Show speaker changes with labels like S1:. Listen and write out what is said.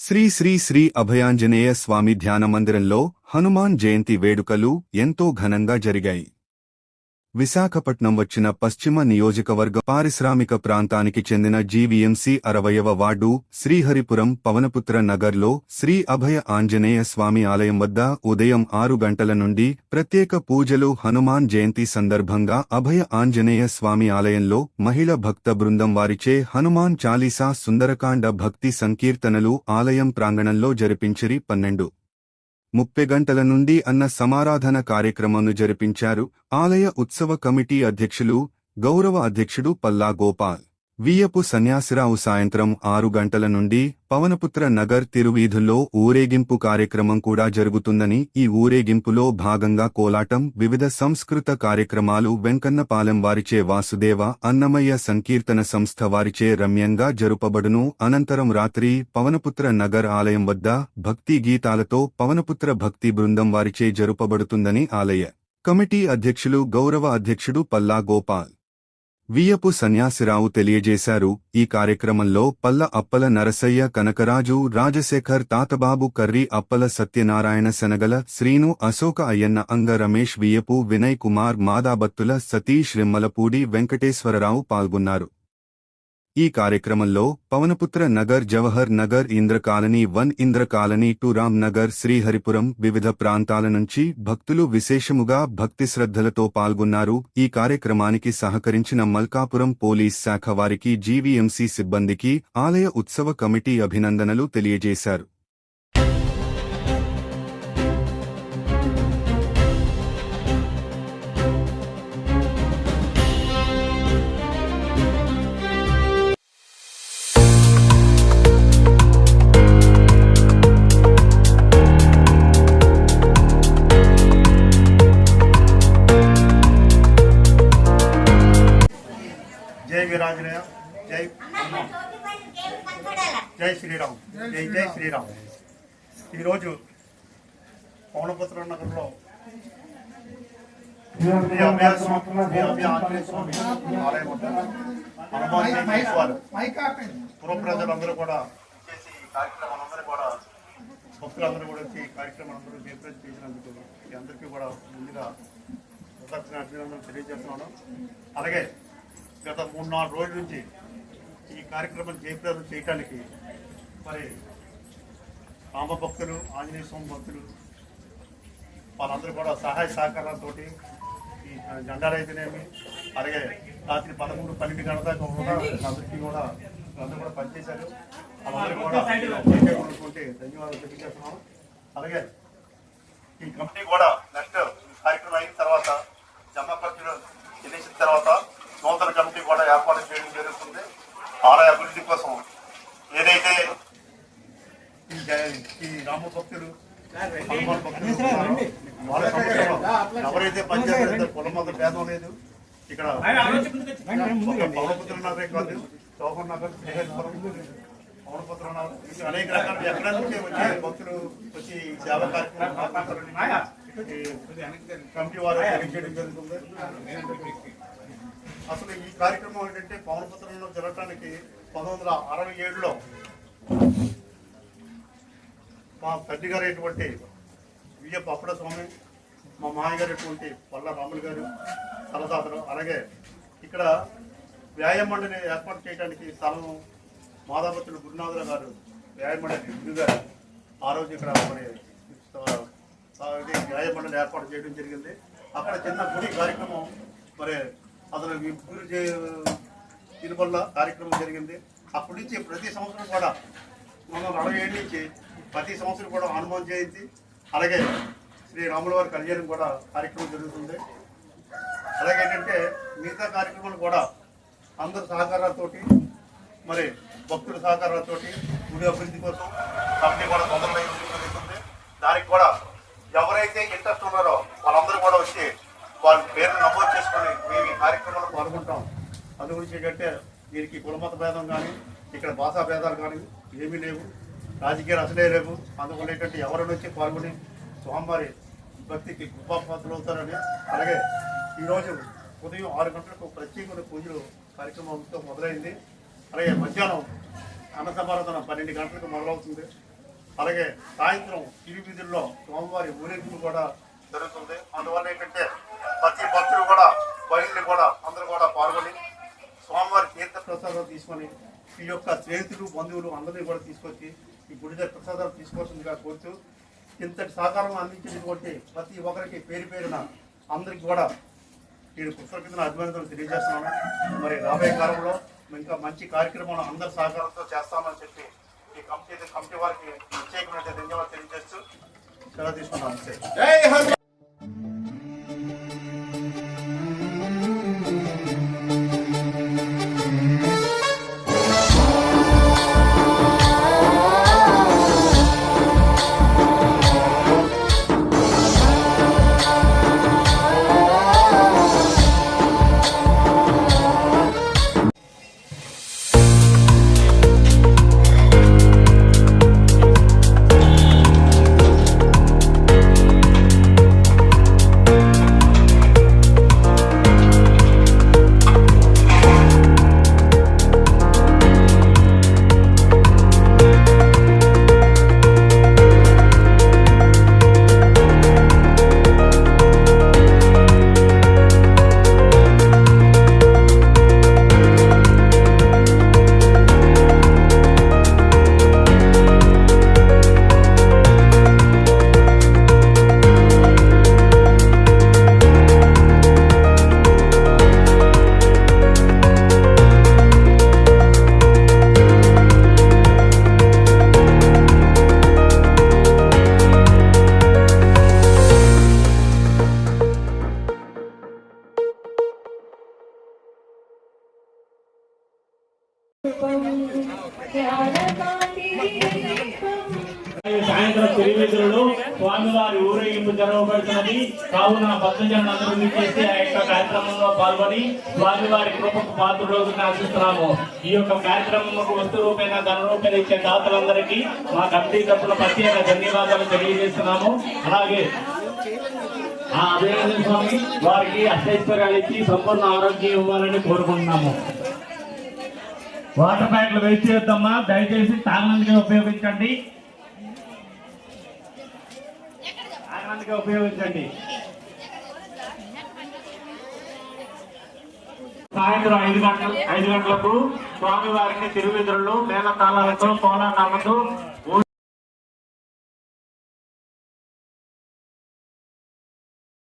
S1: శ్రీ శ్రీ శ్రీ అభయాంజనేయ స్వామి ధ్యాన మందిరంలో హనుమాన్ జయంతి వేడుకలు ఎంతో ఘనంగా జరిగాయి. విశాఖపట్నం వచ్చిన పశ్చిమ నియోజకవర్గ పారిశ్రామిక ప్రాంతానికి చెందిన జీవీఎంసీ 60వ వార్డు శ్రీహరిపురం పవనపుత్ర నగర్లో శ్రీ అభయ ఆంజనేయ స్వామి ఆలయం వద్ద ఉదయం 6 గంటల నుండి ప్రత్యేక పూజలు. హనుమాన్ జయంతి సందర్భంగా అభయ ఆంజనేయ స్వామి ఆలయంలో మహిళ భక్త బృందం వారిచే హనుమాన్ చాలీసా సుందరకాండ భక్తి సంకీర్తనలు ఆలయం ప్రాంగణంలో జరిపించిరి. 12:30 గంటల నుండి అన్న సమారాధన కార్యక్రమంను జరిపించారు. ఆలయ ఉత్సవ కమిటీ అధ్యక్షులు గౌరవ అధ్యక్షుడు పల్లా గోపాల్ వియ్యపు సన్యాసిరావు సాయంత్రం 6 గంటల నుండి పవనపుత్ర నగర్ తిరువీధుల్లో ఊరేగింపు కార్యక్రమం కూడా జరుగుతుందని, ఈ ఊరేగింపులో భాగంగా కోలాటం, వివిధ సంస్కృత కార్యక్రమాలు వెంకన్నపాలెం వారిచే వాసుదేవ అన్నమయ్య సంకీర్తన సంస్థ వారిచే రమ్యంగా జరుపబడును. అనంతరం రాత్రి పవనపుత్ర నగర్ ఆలయం వద్ద భక్తి గీతాలతో పవనపుత్ర భక్తి బృందం వారిచే జరుపబడుతుందని ఆలయ కమిటీ అధ్యక్షులు గౌరవ అధ్యక్షుడు పల్లా గోపాల్ వియ్యపు సన్యాసిరావు తెలియజేశారు. ఈ కార్యక్రమంలో పల్ల అప్పల నరసయ్య, కనకరాజు, రాజశేఖర్, తాతబాబు, కర్రీ అప్పల సత్యనారాయణ, శనగల శ్రీను, అశోక అయ్యన్న, అంగ రమేష్, వియ్యపు వినయ్ కుమార్, మాదాబత్తుల సతీష్, రిమ్మలపూడి వెంకటేశ్వరరావు పాల్గొన్నారు. ఈ కార్యక్రమంలో పవనపుత్ర నగర్, జవహర్ నగర్, ఇంద్ర కాలనీ 1, ఇంద్ర కాలనీ 2, రామ్ నగర్, శ్రీహరిపురం వివిధ ప్రాంతాల నుంచి భక్తులు విశేషముగా భక్తి శ్రద్ధలతో పాల్గొన్నారు. ఈ కార్యక్రమానికి సహకరించిన మల్కాపురం పోలీస్ శాఖ వారికి, జీవీఎంసీ సిబ్బందికి ఆలయ ఉత్సవ కమిటీ అభినందనలు తెలియజేశారు.
S2: जय वीरांजनेय, जय जय श्रीराम, जय जय श्रीराम. पवनपुत्र नगर आलय हनुमान पुर प्रजलंदरू भक्तुलंदरू कार्यक्रम अंदर मुझे कृतज्ञ अभिनंदन अलागे गत 3-4 రోజుల నుంచి ఈ కార్యక్రమం జయప్రదం చేయడానికి మరి రామ భక్తులు, ఆంజనేయ స్వామి భక్తులు వాళ్ళందరూ కూడా సహాయ సహకారాలతో ఈ జెండాలు అయితేనేమి, అలాగే రాత్రి 11-12 గంటల దాకా కూడా అందరికీ కూడా అందరూ కూడా పనిచేశారు. వాళ్ళందరూ కూడా ధన్యవాదాలు తెలియజేస్తున్నాం. అలాగే ఈ కమిటీ కూడా నెక్స్ట్ కార్యక్రమం అయిన తర్వాత జమా ఖర్చులు చెల్లించిన తర్వాత నూతన కమిటీ కూడా ఏర్పాటు చేయడం జరుగుతుంది. ఆలయ అభివృద్ధి కోసం ఏదైతే ఈ రామ భక్తులు, హనుమాన్ భక్తులు వాళ్ళ సమస్యలో ఎవరైతే పనిచేస్తారో కులం మత భేదం లేదు. ఇక్కడ పవనపుత్ర నగరే కాదు, చౌహన్ నగర్, పవనపుత్ర నగర్ అనేక రకాల ఎక్కడ నుంచి వచ్చే భక్తులు వచ్చి సేవా కార్యక్రమం కమిటీ వారు చేయడం జరుగుతుంది. అసలు ఈ కార్యక్రమం ఏంటంటే పవనపుత్రంలో జరగటానికి 1967లో మా తండ్రి గారు అయినటువంటి వియ్యప్ప అప్పడ స్వామి, మా మామయ్య గారు అయినటువంటి పల్లా రాములు గారు తలదాతలు, అలాగే ఇక్కడ వ్యాయామ మండలిని ఏర్పాటు చేయడానికి స్థలం మాదాపత్రులు గురునాథుల గారు వ్యాయామ మండలి గురుగా ఆ రోజు ఇక్కడ మరి వ్యాయామ మండలి ఏర్పాటు చేయడం జరిగింది. అక్కడ చిన్న గుడి కార్యక్రమం మరి అతను గురి దీని వల్ల కార్యక్రమం జరిగింది. అప్పటి నుంచి ప్రతి సంవత్సరం కూడా 1967 నుంచి ప్రతి సంవత్సరం కూడా హనుమాన్ జయంతి, అలాగే శ్రీ రాముల వారి కళ్యాణం కూడా కార్యక్రమం జరుగుతుంది. అలాగే ఏంటంటే మిగతా కార్యక్రమాలు కూడా అందరి సహకారాలతోటి, మరి భక్తుల సహకారాలతోటి గుడి అభివృద్ధి కోసం కమిటీ కూడా తొందరగా జరుగుతుంది. దానికి కూడా ఎవరైతే ఇంట్రెస్ట్ ఉన్నారో వాళ్ళందరూ కూడా వచ్చి వాళ్ళ పేరు నమోదు చేసుకొని మేము ఈ కార్యక్రమంలో పాల్గొంటాం. అందు గురించి ఏంటంటే దీనికి కులమత భేదం కానీ, ఇక్కడ భాషా భేదాలు కానీ ఏమీ లేవు, రాజకీయాలు అసలే లేవు. అందువల్ల ఏంటంటే ఎవరి నుంచి పాల్గొని స్వామివారి భక్తికి కృపాపాత్రలు అవుతారని. అలాగే ఈరోజు ఉదయం 6 గంటలకు ప్రత్యేకమైన పూజలు కార్యక్రమంతో మొదలైంది. అలాగే మధ్యాహ్నం అన్న సమారాధన 12 గంటలకు మొదలవుతుంది. అలాగే సాయంత్రం ఇరు వీధుల్లో స్వామివారి ఊరేగింపు కూడా జరుగుతుంది. అందువల్ల ఏంటంటే ప్రతి భక్తులు కూడా బయలు కూడా అందరూ కూడా పాల్గొని స్వామివారి తీర్థ ప్రసాదాలు తీసుకొని ఈ యొక్క స్నేహితులు బంధువులు అందరినీ కూడా తీసుకొచ్చి ఈ గుడి దగ్గర ప్రసాదాలు తీసుకోవాల్సిందిగా కోరుతూ ఇంతటి సహకారం అందించినటువంటి ప్రతి ఒక్కరికి పేరు పేరున అందరికి కూడా నేను కృతజ్ఞతలు అభినందనలు తెలియజేస్తున్నాను. మరి రాబోయే కాలంలో ఇంకా మంచి కార్యక్రమాలు అందరి సహకారంతో చేస్తామని చెప్పి ఈ కమిటీ వారికి ప్రత్యేకమైన ధన్యవాదాలు తెలియజేస్తూ సెలవు తీసుకున్నాను.
S3: సాయంత్రం తిరువిధులు స్వామివారి ఊరేగింపు జరగబడుతున్నది. కావున భక్తజనులందరూ విచ్చేసి ఆ యొక్క కార్యక్రమంలో పాల్గొని స్వామివారి కృపకు పాత్రలోకి ఆశిస్తున్నాము. ఈ యొక్క కార్యక్రమంకు వస్తు రూపేణ ధన రూపేణ ఇచ్చే దాతలందరికీ మా కమిటీ తరఫున ప్రత్యేక ధన్యవాదాలు తెలియజేస్తున్నాము. అలాగే ఆ అభినందన స్వామి వారికి అష్టైశ్వర్యాలు ఇచ్చి సంపూర్ణ ఆరోగ్యం ఇవ్వాలని కోరుకుంటున్నాము. వాటర్ ప్యాక్లు వేస్ట్ చేద్దామా, దయచేసి తాగడానికి ఉపయోగించండి. సాయంత్రం 5 గంటలకు స్వామివారిని తిరువిధులు మేళతాళాలతో కోలాటాలతో